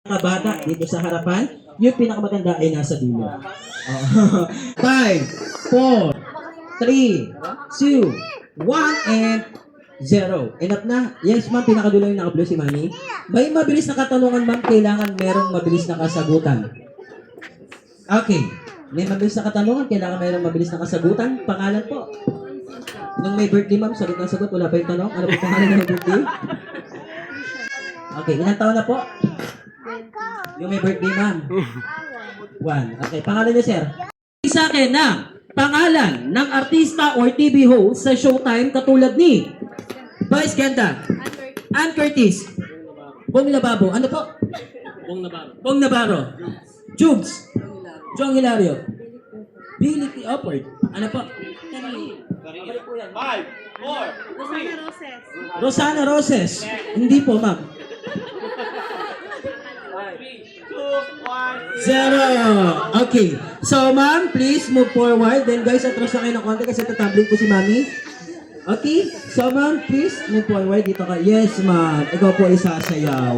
Bata dito sa harapan, yung pinakamaganda ay nasa dulo. 5, 4, 3, 2, 1, and 0. Enough na? Yes, ma'am. Pinakadulo yung naka-blue si Mami. May mabilis na katanungan, ma'am. Kailangan merong mabilis na kasagutan. Okay. May mabilis na katanungan, kailangan merong mabilis na kasagutan. Pangalan po. Nung may birthday, ma'am, sagot na sagot. Wala pa yung tanong. Ano po pangalan ng birthday? Okay. Ilang taon na po? Yung may birthday, ma'am. 1. Okay. Pangalan niyo, sir? Sa akin na pangalan ng artista or TV host sa Showtime katulad ni Vice Ganda, Ann Curtis, Bong Lababo, ano po? Bong Navarro, Jugs, Jong Hilario, Billy T. Upward, ano po? 5, 4, 3, Rosana Roses, hindi po, ma'am. 0. Okay. So, ma'am, please move forward. Then, guys, atras na kayo ng konti kasi tatabling po si Mami. Okay? So, ma'am, please move forward. Dito ka. Yes, ma'am. Ikaw po isasayaw.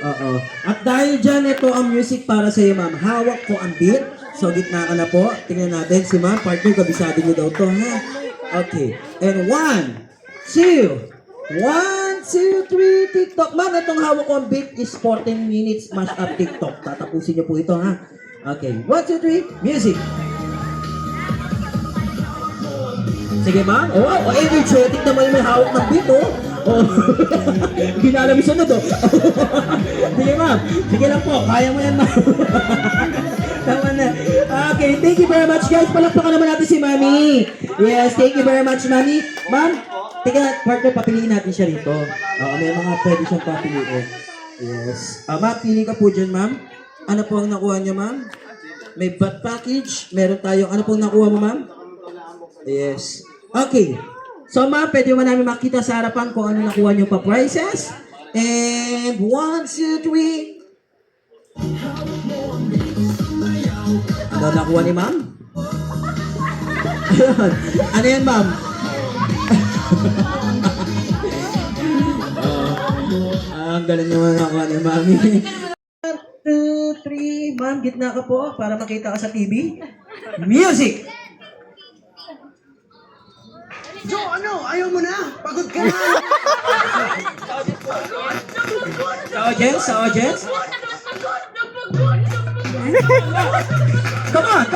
Oo. At dahil dyan, ito ang music para sa iyo, ma'am. Hawak ko ang beat. So, gitna ka na po. Tingnan natin si ma'am. Partner, kabisado niyo daw to, ha? Okay. And 1, 2, 1, 2, 3, TikTok. Ma'am, itong hawak ko ang beat is 14 minutes mash up TikTok. Tatapusin niyo po ito, ha? Okay. 1, 2, 3, music. Sige, ma'am. Oh, energetic naman yung may hawak ng beat, oh. Oh. Ginala mo sunod, oh. Sige, ma'am. Sige lang po. Kaya mo yan, ma'am. Tama na. Okay, thank you very much, guys. Palakpakan naman natin si Mami. Yes, thank you very much, Mami. Ma'am, teka, partner, papiliin natin siya rito. May mga pwede siyang papiliin. Yes. Ma'am, pili ka po dyan, ma'am. Ano po ang nakuha niya, ma'am? May bat package. Meron tayong, ano po ang nakuha mo, ma'am? Yes. Okay. So, ma'am, pwede mo namin makita sa harapan kung ano nakuha niyo pa prizes. And 1, 2, 3. Ano nakuha ni ma'am? Ayun. Ano yan, ma'am? Ang galing naman nakuha ni mami. 1, 2, 3. Ma'am, gitna ka po para makita ka sa TV. Music! Jo, ano? Ayaw mo na? Pagod ka na? Sa audience? Come on!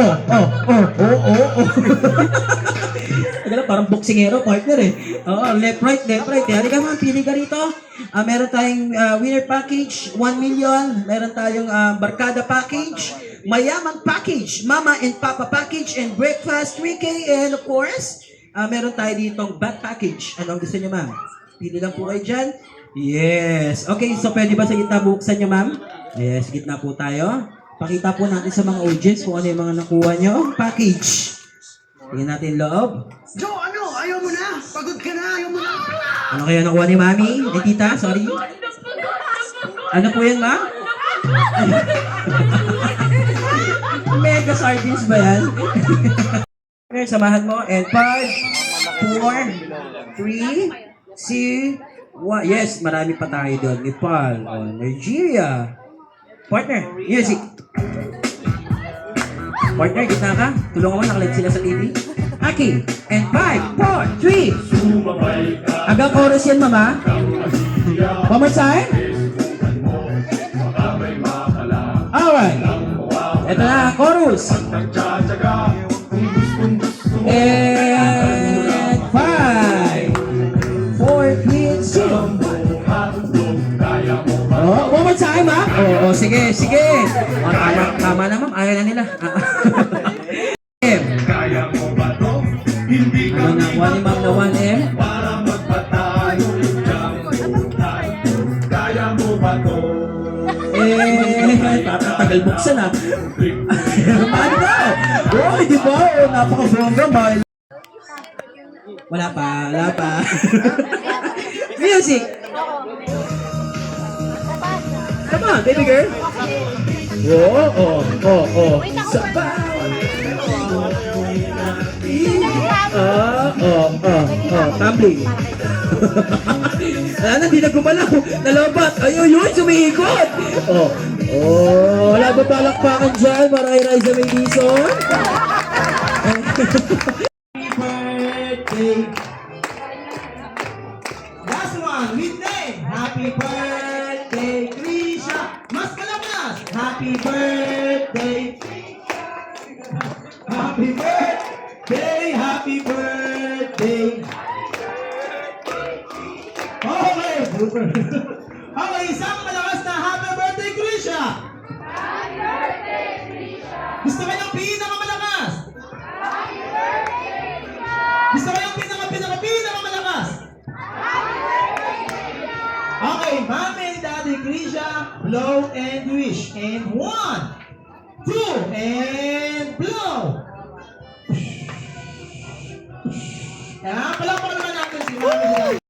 Oh. Parang boksingero, partner eh. Left, right. Halika ma'am, pili ka rito. Meron tayong winner package, 1 million. Meron tayong barkada package, mayaman package, mama and papa package, and breakfast 3K. And of course, meron tayo ditong bat package. Ano ang gusto niyo, ma'am? Pili lang po kayo dyan. Yes. Okay, so pwede ba sa gitna buksan niyo, ma'am? Yes, gitna po tayo. Pakita po natin sa mga audience kung ano yung mga nakuha niyo. Package. Tingnan natin loob. Jo, ano? Ayaw mo na? Pagod ka na? Ayaw mo na? Ano kaya nakuha ni mami? Ni tita? Sorry. Ano po yan, ma'am? Mega sardines ba yan? Okay, samahan mo. And 5, 4, 3, 2, 1. Yes, marami pa tayo doon. Nepal, Nigeria. Partner, music. Partner, gitna ka. Tulungan mo, nakalag sila sa TV. Okay. And 5, 4, 3. Hanggang chorus yan, mama. One more time. Alright. Ito na, chorus. And 5, 4, 3, 2. One more time, ha? Sige. Tama na, ma'am. Ayaw na nila. M. Ano na, 1 ni ma'am na 1M? Tagal buksan, ha? Paano ba? Di ba? Napaka-bongga, mahal. Wala pa. Music! Come on, baby girl. Oh. tumbling. Hindi na gumalaw. Nalobat. Ayun, sumiikot. Wala ba palakpakan dyan? Maray Raisa May Dizon. Happy birthday. Last one, with name. Happy birthday, Krisha. Mas malakas. Happy birthday. Happy birthday, happy birthday. Okay, super. Okay, isang malakas na happy birthday, Krisha. Happy birthday, Krisha. Gusto kayo ng pinakamalakas? Happy birthday, Krisha. Gusto kayo ng pinakamalakas? Happy birthday, Krisha. Okay, Mami and Daddy Krisha, blow and wish. And 1, 2, and blow. Palakpakan naman natin si Mami and Daddy.